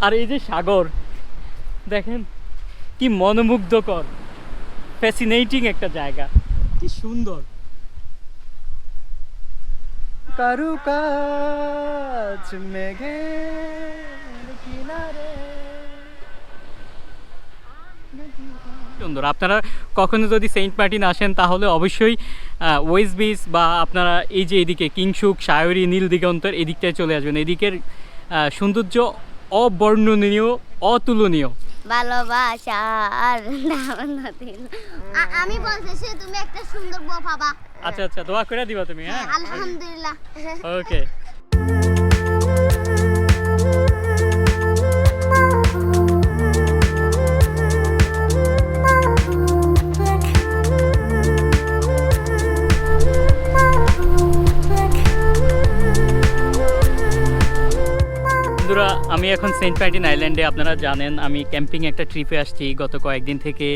আর এই যে সাগর দেখেন, কি মনোমুগ্ধকর, ফ্যাসিনেটিং একটা জায়গা, কি সুন্দর। কারুকাজ মেঘের কিনারে সুন্দর। আপনারা কখনো যদি সেন্ট মার্টিন আসেন তাহলে অবশ্যই ওয়েস্ট বিচ বা আপনারা এই যে এদিকে কিংশুক, সায়রি, নীল দিগন্তর এদিকটায় চলে আসবেন। এদিকের সৌন্দর্য অবর্ণনীয়, অতুলনীয়। ভালোবাসা আর আমি বলতেছি তুমি একটা সুন্দর বউ পাবা। আচ্ছা আচ্ছা, দোয়া করে দিবা তুমি। হ্যাঁ আলহামদুলিল্লাহ। ওকে। বন্ধুরা, আমি এখন সেন্ট মার্টিন আইল্যান্ডে। আপনারা জানেন আমি ক্যাম্পিং একটা ট্রিপে আসছি। গত কয়েকদিন থেকে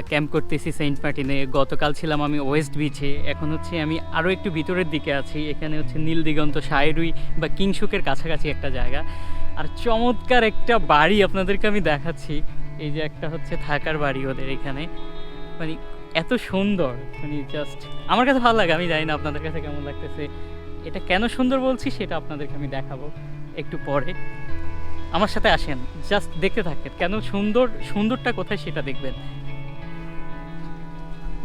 ক্যাম্প করতেছি সেন্ট মার্টিনে। গতকাল ছিলাম আমি ওয়েস্ট বিচে, এখন হচ্ছে আমি আরও একটু ভিতরের দিকে আছি। এখানে হচ্ছে নীল দিগন্ত, সায়রুই বা কিংশুকের কাছাকাছি একটা জায়গা। আর চমৎকার একটা বাড়ি আপনাদেরকে আমি দেখাচ্ছি। এই যে একটা হচ্ছে থাকার বাড়ি ওদের এখানে, মানে এত সুন্দর, মানে জাস্ট আমার কাছে ভালো লাগে। আমি জানি না আপনাদের কাছে কেমন লাগতেছে। এটা কেন সুন্দর বলছি সেটা আপনাদেরকে আমি দেখাবো একটু পরে। আমার সাথে আসেন, জাস্ট দেখতে থাকেন কেন সুন্দর, সুন্দরটা কোথায় সেটা দেখবেন।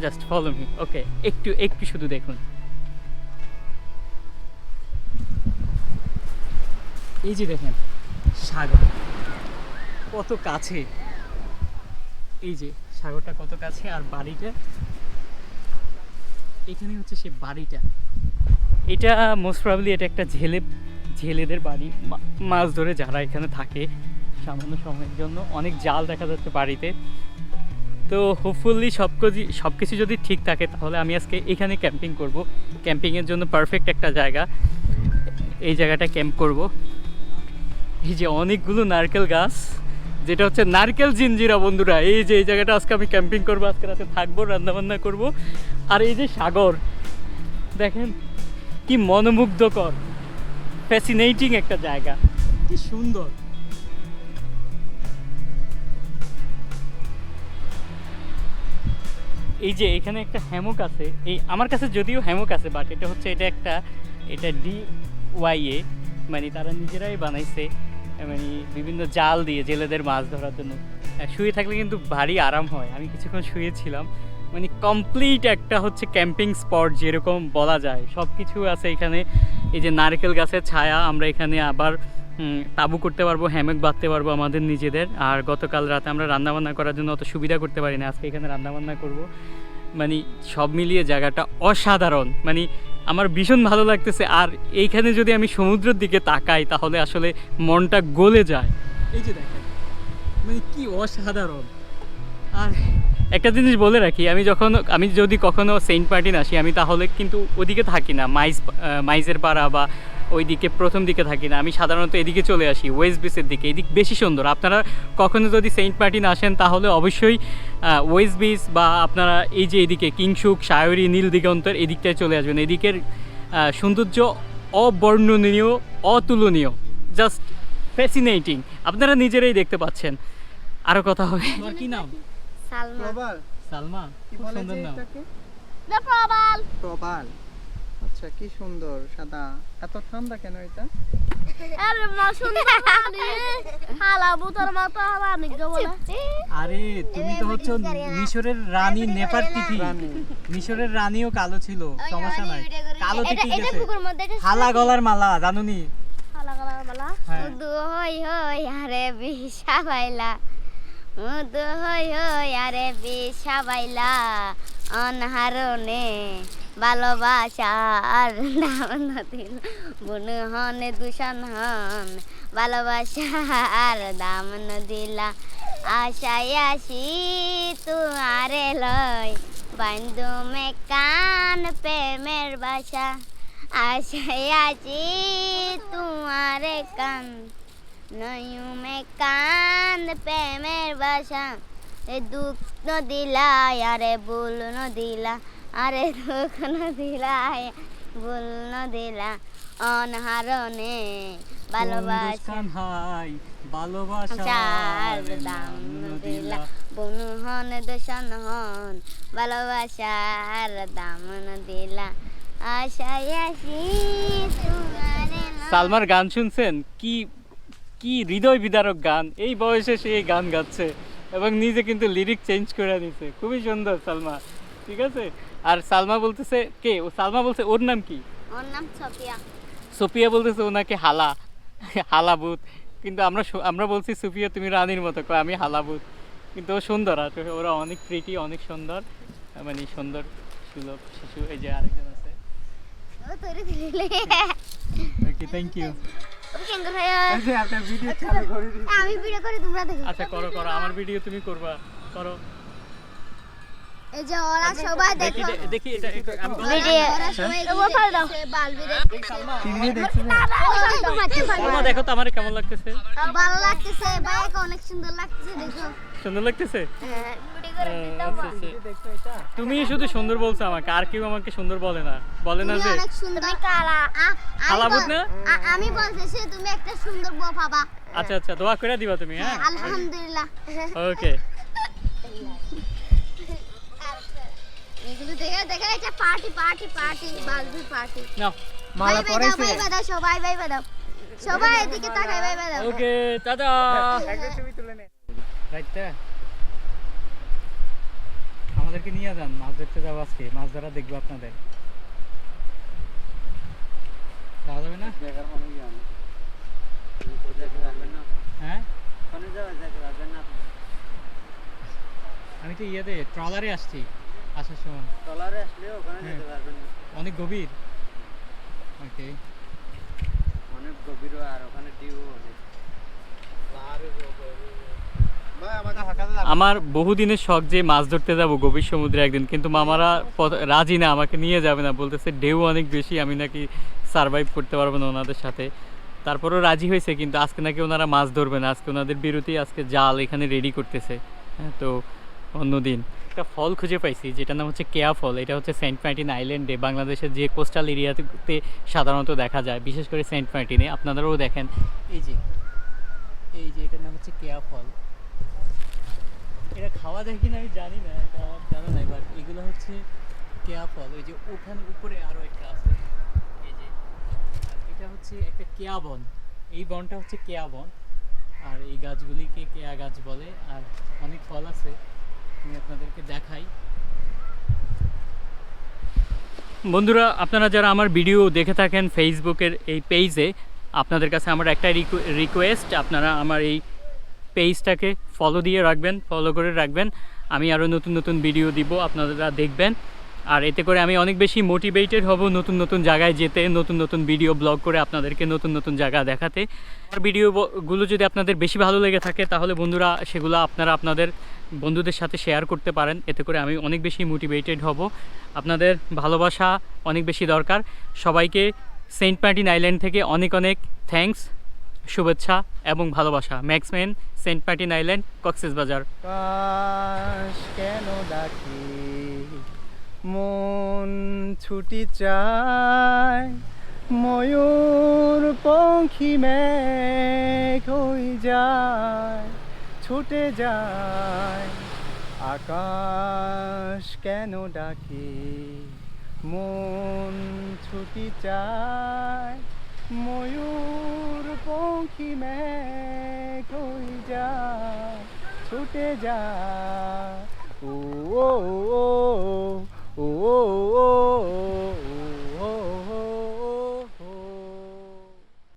Just follow me. ওকে, একটু একটু শুধু দেখুন। এই যে দেখেন সাগর কত কাছে, এই যে সাগরটা কত কাছে, আর বাড়িটা এখানে হচ্ছে সে বাড়িটা। এটা মোস্ট প্রবাবলি এটা একটা ঝেলেদের বাড়ি, মাছ ধরে যারা এখানে থাকে সামান্য সময়ের জন্য। অনেক জাল দেখা যাচ্ছে বাড়িতে। তো হোপফুলি সব কিছু যদি ঠিক থাকে তাহলে আমি আজকে এখানে ক্যাম্পিং করব। ক্যাম্পিংয়ের জন্য পারফেক্ট একটা জায়গা, এই জায়গাটা ক্যাম্প করব। এই যে অনেকগুলো নারকেল গাছ, যেটা হচ্ছে নারকেল জিঞ্জিরা বন্ধুরা। এই যে এই জায়গাটা আজকে আমি ক্যাম্পিং করবো, আজকে রাতে থাকবো, রান্নাবান্না করব। আর এই যে সাগর দেখেন, কি মনোমুগ্ধকর, ফ্যাসিনেটিং একটা জায়গা, কি সুন্দর। এই যে এখানে একটা হ্যামক আছে, এই আমার কাছে যদিও হ্যামক আছে, বাট এটা হচ্ছে এটা DIY, মানে তারা নিজেরাই বানাইছে, মানে বিভিন্ন জাল দিয়ে জেলেদের মাছ ধরার জন্য। শুয়ে থাকলে কিন্তু ভারী আরাম হয়। আমি কিছুক্ষণ শুয়েছিলাম, মানে কমপ্লিট একটা হচ্ছে ক্যাম্পিং স্পট যেরকম বলা যায়, সব কিছু আছে এখানে। এই যে নারকেল গাছের ছায়া, আমরা এখানে আবার তাঁবু করতে পারবো, হ্যামক বাঁধতে পারবো আমাদের নিজেদের। আর গতকাল রাতে আমরা রান্নাবান্না করার জন্য অত সুবিধা করতে পারি না, আজকে এখানে রান্নাবান্না করব। মানে সব মিলিয়ে জায়গাটা অসাধারণ, মানে আমার ভীষণ ভালো লাগতেছে। আর এইখানে যদি আমি সমুদ্রের দিকে তাকাই তাহলে আসলে মনটা গলে যায়। এই যে দেখেন, মানে কি অসাধারণ। আর একটা জিনিস বলে রাখি, আমি যদি কখনো সেন্ট মার্টিন আসি, আমি তাহলে কিন্তু ওদিকে থাকি না, মাইজের পাড়া বা ওইদিকে প্রথম দিকে থাকি না। আমি সাধারণত এদিকে চলে আসি, ওয়েস্ট বিচের দিকে। এদিক বেশি সুন্দর। আপনারা কখনো যদি সেন্ট মার্টিন আসেন তাহলে অবশ্যই ওয়েস্ট বিচ বা আপনারা এই যে এদিকে কিংশুক, সায়রি, নীল দিগন্তর এদিকটায় চলে আসবেন। এদিকের সৌন্দর্য অবর্ণনীয়, অতুলনীয়, জাস্ট ফ্যাসিনেটিং। আপনারা নিজেরাই দেখতে পাচ্ছেন। আরও কথা হবে। তোমার কি নাম? সালমা। সালমা, কি খুব বলে সুন্দর যে নাম। এটাকে? না প্রবাল। প্রবাল। আচ্ছা, কি সুন্দর সাদা। এত ঠান্ডা কেন এটা? আরে মা সুন্দর বানি। হালা বুতর মতো বানি গো বলে। আরে তুমি তো হচ্ছে মিশরের রানী নেফারতিটি। মিশরের রানীও কালো ছিল, সমস্যা নাই। কালো ঠিক এটা আছে। পুকুর মধ্যে হালা গলার মালা জানুনি? হালা গলার মালা। হ্যাঁ। মুদু হই হই আরে বিশা বাইলা। মুদু হই হই আরে বিশা বাইলা। অনহারনে ভালোবাসা আর নাম নদিল বুন হনে দূষণ হন ভালোবাসা আর দাম নদিলা আশায় আসি তুয়ারে লয় বান্ধু মে কান প্রেমের বাসা আশায় আসি তুয়ারে কান নয়ু মে কান প্রেমের বাসা এ দুঃখ ন দিলা আরে ভুল ন দিলা আরে দুঃখ ন দিলা ভুল ন দিলা অনহারনে ভালোবাসা হাই চার দাম দিলা বনু হন দশন হন ভালোবাসার দাম দিলা আশায় আসি তোমারে না। সালমার গান শুনছেন? কি কি হৃদয় বিদারক গান! এই বয়সে সে এই গান গাচ্ছে এবং নিজে কিন্তু লিরিক চেঞ্জ করে দিচ্ছে। খুবই সুন্দর সালমা, ঠিক আছে। আর সালমা বলতেছে কে? ও সালমা বলছে ওর নাম কি? ওর নাম সোফিয়া। সুফিয়া বলতেছে ওনাকে হালা, হালাবুত। কিন্তু আমরা বলছি সুফিয়া তুমি রানীর মতো, কয় আমি হালাবুত। কিন্তু ও সুন্দর, আর ওরা অনেক প্রিটি, অনেক সুন্দর, মানে সুন্দর সুলভ শিশু। এই যে আরেকজন আছে। ও তোরে দিলে ওকে, থ্যাংক ইউ। ও কেঙ্গুর হয়। এই যে একটা ভিডিও চালু করে দিই। আমি ভিডিও করে তোমরা দেখো। আচ্ছা করো করো, আমার ভিডিও তুমি করবা, করো। এই যে ওরা সবাই দেখি দেখো দেখি এটা আমি ভিডিও ওরা সবাই দেখছে বালবি দেখছে টিভি দেখছেন? সালমা দেখো তো আমার কেমন লাগতেছে? ভালো লাগতেছে বাইক অনেক সুন্দর লাগতেছে দেখো। সুন্দর লাগতেছে? ভিডিও করে দিতাম। আচ্ছা, আচ্ছা। দেখছো এটা? তুমি শুধু সুন্দর বলছো আমাকে, আর কেউ আমাকে সুন্দর বলে না, বলে না তুমি যে অনেক সুন্দর কালা হালাবুত না? আমি বলতেছি তুমি একটা সুন্দর বউ পাবা। আচ্ছা আচ্ছা, দোয়া করে দিবা তুমি, হ্যাঁ? আলহামদুলিল্লাহ। ওকে। এগুলো দেখে দেখে এটা পার্টি পার্টি পার্টি বালবি পার্টি। নাও। মালা পরাইছে? বাই বাই দাও সবাই বাই বাই দাও। সবাই এদিকে তাকাই বাই বাই দাও। ওকে, টাটা। একটা ছবি তুলে নে। রাইটটা আমাদেরকে নিয়ে যান, মাছ ধরতে যাবো আজকে, মাছ ধরা দেখবো আপনাদের। যাওয়া যাবে না? হ্যাঁ, আমি তো ইয়েতে ট্রলারে আসছি আসার সময়। হ্যাঁ। অনেক গভীর। ওকে। ভাই আমাকে হাঁকাতে দাও। আমার বহুদিনের শখ যে মাছ ধরতে যাব গভীর সমুদ্রে একদিন, কিন্তু মামারা রাজি না, আমাকে নিয়ে যাবে না, বলতেছে ঢেউ অনেক বেশি, আমি নাকি সারভাইভ করতে পারবো না ওনাদের সাথে। তারপরেও রাজি হয়েছে, কিন্তু আজকে নাকি ওনারা মাছ ধরবে না, আজকে ওনাদের বিরতি, আজকে জাল এখানে রেডি করতেছে। হ্যাঁ, তো অন্যদিন একটা ফল খুঁজে পাইছি যেটার নাম হচ্ছে কেয়া ফল। এটা হচ্ছে সেন্ট মার্টিন আইল্যান্ডে, বাংলাদেশের যে কোস্টাল এরিয়াতে সাধারণত দেখা যায়, বিশেষ করে সেন্ট মার্টিনে। আপনারাও দেখেন, এই যে এটার নাম হচ্ছে কেয়া ফল। এটা খাওয়া যায় কিনা আমি জানি না, এটা আমার জানা নাই, বাট এগুলো হচ্ছে কেয়া ফল। ওই যে ওখানে উপরে আরো একটা আছে, এই যে। আর এটা হচ্ছে একটা কেয়া বন, এই বনটা হচ্ছে কেয়া বন, আর এই গাছগুলিকে কেয়া গাছ বলে। আর অনেক ফল আছে, আমি আপনাদেরকে দেখাই। বন্ধুরা, আপনারা যারা আমার ভিডিও দেখে থাকেন ফেসবুকের এই পেজে, আপনাদের কাছে আমার একটা রিকোয়েস্ট, আপনারা আমার এই পেজটাকে ফলো দিয়ে রাখবেন, ফলো করে রাখবেন। আমি আরও নতুন নতুন ভিডিও দিব, আপনারা দেখবেন। আর এতে করে আমি অনেক বেশি মোটিভেটেড হব নতুন নতুন জায়গায় যেতে, নতুন নতুন ভিডিও ব্লগ করে আপনাদেরকে নতুন নতুন জায়গা দেখাতে। আমার ভিডিওগুলো যদি আপনাদের বেশি ভালো লেগে থাকে, তাহলে বন্ধুরা সেগুলো আপনারা আপনাদের বন্ধুদের সাথে শেয়ার করতে পারেন। এতে করে আমি অনেক বেশি মোটিভেটেড হব। আপনাদের ভালোবাসা অনেক বেশি দরকার। সবাইকে সেন্ট মার্টিন আইল্যান্ড থেকে অনেক অনেক থ্যাঙ্কস, শুভেচ্ছা এবং ভালোবাসা। Maxman, Saint Martin Island, Cox's Bazar. আকাশ কেন ডাকি, মন ছুটি চায়, ময়ূর পঙ্খী মেঘ হয়ে যায়, ছুটে যায়। আকাশ কেন ডাকি, মন ছুটি চায়, ময়ূর পঙ্খী মেঘ হয়ে যায়, ছুটে যায়। ও ও ও